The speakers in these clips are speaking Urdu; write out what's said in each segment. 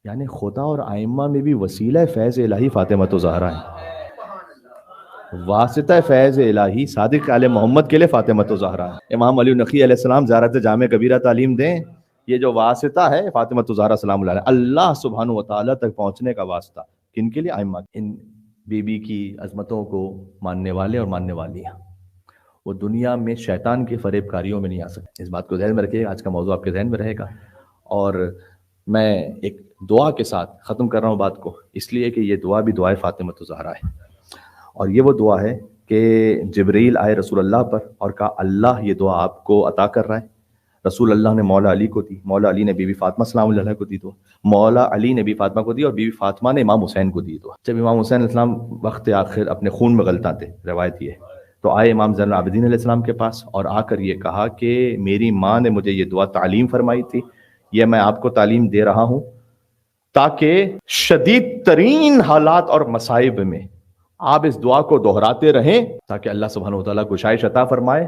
یعنی خدا اور ائمہ میں بھی وسیلہ فیض الہی فاطمہ الزہرا ہے، واسطہ فیض الہی صادق علیہ محمد کے لیے فاطمہ الزہرا ہے۔ امام علی نقی علیہ السلام زیارت جامع کبیرہ تعلیم دیں، یہ جو واسطہ ہے فاطمہ الزہرا سلام اللہ علیہ، اللہ سبحانہ و تعالیٰ تک پہنچنے کا واسطہ کن کے لیے؟ ائمہ۔ ان بی بی کی عظمتوں کو ماننے والے اور ماننے والیاں وہ دنیا میں شیطان کی فریب کاریوں میں نہیں آ سکتے۔ اس بات کو ذہن میں رکھیے، آج کا موضوع آپ کے ذہن میں رہے گا۔ اور میں ایک دعا کے ساتھ ختم کر رہا ہوں بات کو، اس لیے کہ یہ دعا بھی دعائے فاطمہ الزہرا ہے، اور یہ وہ دعا ہے کہ جبریل آئے رسول اللہ پر اور کہا اللہ یہ دعا آپ کو عطا کر رہا ہے۔ رسول اللہ نے مولا علی کو دی، مولا علی نے بی بی فاطمہ سلام اللہ علیہ کو دی دعا، مولا علی نے بی فاطمہ کو دی، اور بی بی فاطمہ نے امام حسین کو دی دعا۔ جب امام حسین علیہ السلام وقت آخر اپنے خون میں غلطاں تھے، روایت یہ ہے، تو آئے امام زین العابدین علیہ السلام کے پاس اور آ کر یہ کہا کہ میری ماں نے مجھے یہ دعا تعلیم فرمائی تھی، یہ میں آپ کو تعلیم دے رہا ہوں تاکہ شدید ترین حالات اور مصائب میں آپ اس دعا کو دہراتے رہیں تاکہ اللہ سبحانہ و تعالیٰ گشائش عطا فرمائے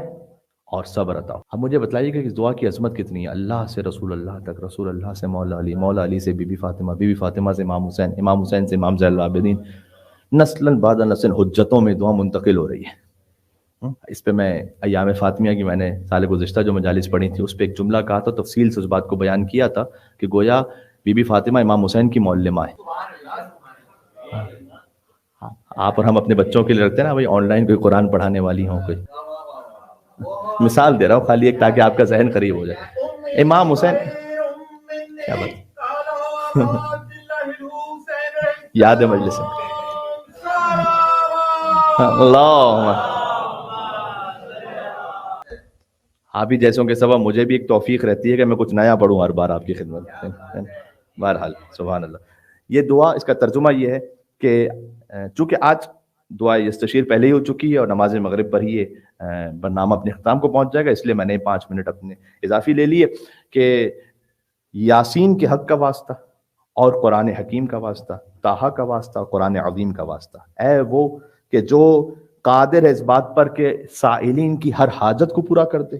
اور صبر عطا۔ اب مجھے بتلائیے کہ اس دعا کی عظمت کتنی ہے، اللہ سے رسول اللہ تک، رسول اللہ سے مولا علی، مولا علی سے بی بی فاطمہ، بی بی فاطمہ سے امام حسین، امام حسین سے امام زین العابدین، نسلاً بعد نسل حجتوں میں دعا منتقل ہو رہی ہے۔ اس پہ میں ایام فاطمیہ کی میں نے سال گزشتہ جو مجالس پڑھی تھی اس پہ ایک جملہ کہا تھا، تفصیل سے اس بات کو بیان کیا تھا کہ گویا بی بی فاطمہ امام حسین کی معلمہ ہے۔ آپ اور ہم اپنے بچوں کے لیے رکھتے ہیں نا بھائی آن لائن کوئی قرآن پڑھانے والی ہوں، کوئی مثال دے رہا ہوں خالی ایک تاکہ آپ کا ذہن قریب ہو جائے۔ امام حسین کیا بات یاد ہے مجلس میں، اللہ آپ ہی جیسوں کے سبب مجھے بھی ایک توفیق رہتی ہے کہ میں کچھ نیا پڑھوں ہر بار آپ کی خدمت میں۔ بہرحال سبحان اللہ، یہ دعا اس کا ترجمہ یہ ہے کہ چونکہ آج دعا یستشیر پہلے ہی ہو چکی ہے اور نماز مغرب پر ہی یہ برنامہ اپنے اختتام کو پہنچ جائے گا، اس لیے میں نے 5 منٹ اپنے اضافی لے لیے کہ یاسین کے حق کا واسطہ اور قرآن حکیم کا واسطہ، طٰہٰ کا واسطہ اور قرآن عظیم کا واسطہ، اے وہ کہ جو قادر ہے اس بات پر کہ سائلین کی ہر حاجت کو پورا کر دے،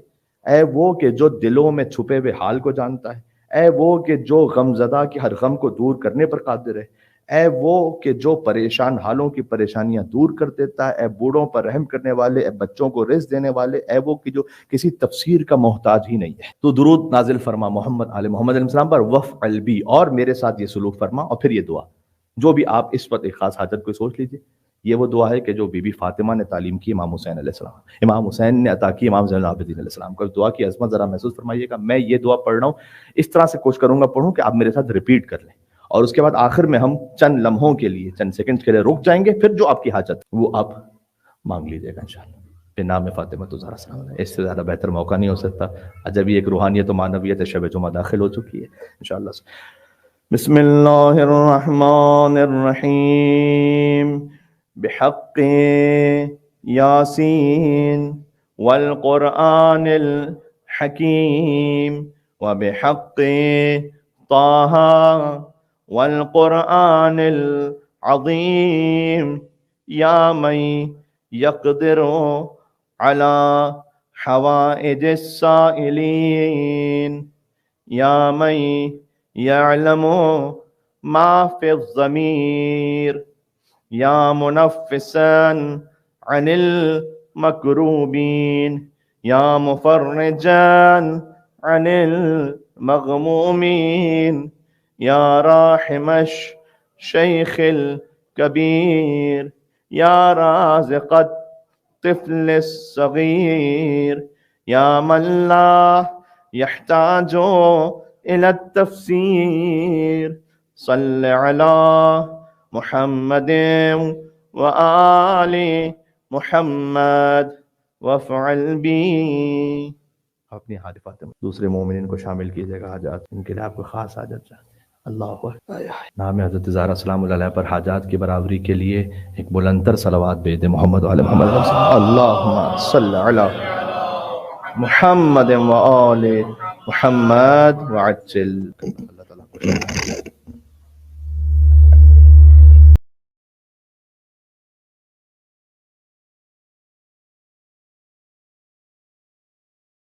اے وہ کہ جو دلوں میں چھپے ہوئے حال کو جانتا ہے، اے وہ کہ جو غم زدہ کی ہر غم کو دور کرنے پر قادر ہے، اے وہ کہ جو پریشان حالوں کی پریشانیاں دور کر دیتا ہے، اے بوڑھوں پر رحم کرنے والے، اے بچوں کو رزق دینے والے، اے وہ کہ جو کسی تفسیر کا محتاج ہی نہیں ہے، تو درود نازل فرما محمد آل محمد علیہ السلام پر، وفعل بی، اور میرے ساتھ یہ سلوک فرما۔ اور پھر یہ دعا جو بھی آپ اس وقت ایک خاص حاجت کو سوچ لیجئے، یہ وہ دعا ہے کہ جو بی بی فاطمہ نے تعلیم کی امام حسین علیہ السلام، امام حسین نے عطا کی امام زین العابدین علیہ السلام کو۔ اس دعا کی عظمت ذرا محسوس فرمائیے گا۔ میں یہ دعا پڑھ رہا ہوں، اس طرح سے کوشش کروں گا پڑھوں کہ آپ میرے ساتھ ریپیٹ کر لیں، اور اس کے بعد آخر میں ہم چند لمحوں کے لیے، چند سیکنڈ کے لیے رک جائیں گے، پھر جو آپ کی حاجت وہ آپ مانگ لیجیے گا انشاءاللہ بے نام فاطمہ الزہرا سلام علیہا۔ اس سے زیادہ بہتر موقع نہیں ہو سکتا، جب یہ ایک روحانیت و معنویت شب جمعہ داخل ہو چکی ہے انشاءاللہ۔ بسم اللہ الرحمن الرحیم، بحق یاسین والقرآن الحکیم وبحق طٰہٰ والقرآن العظیم، یا من یقدر علی حوائج السائلین، یا من یعلم ما فی الضمیر، یا منفسا عن المکروبین، یا مفرجا عن المغمومین، یا راحم الشیخ الکبیر، یا رازق الطفل الصغیر، یا من لا یحتاج الی التفسیر، صل علی محمد وآل محمد وفعل بی۔ اپنی حادثات میں دوسرے مومنین کو شامل کیجیے گا، حاجات ان کے لیے آپ کو خاص حاجت چاہتے ہیں۔ اللہ اکبر۔ نام حضرت زہرا سلام اللہ علیہ پر حاجات کی برابری کے لیے ایک بلندر صلوات بھیج دیں محمد وعلی محمد، اللہم صل علی محمد وآل محمد وعجل۔ اللہ تعالیٰ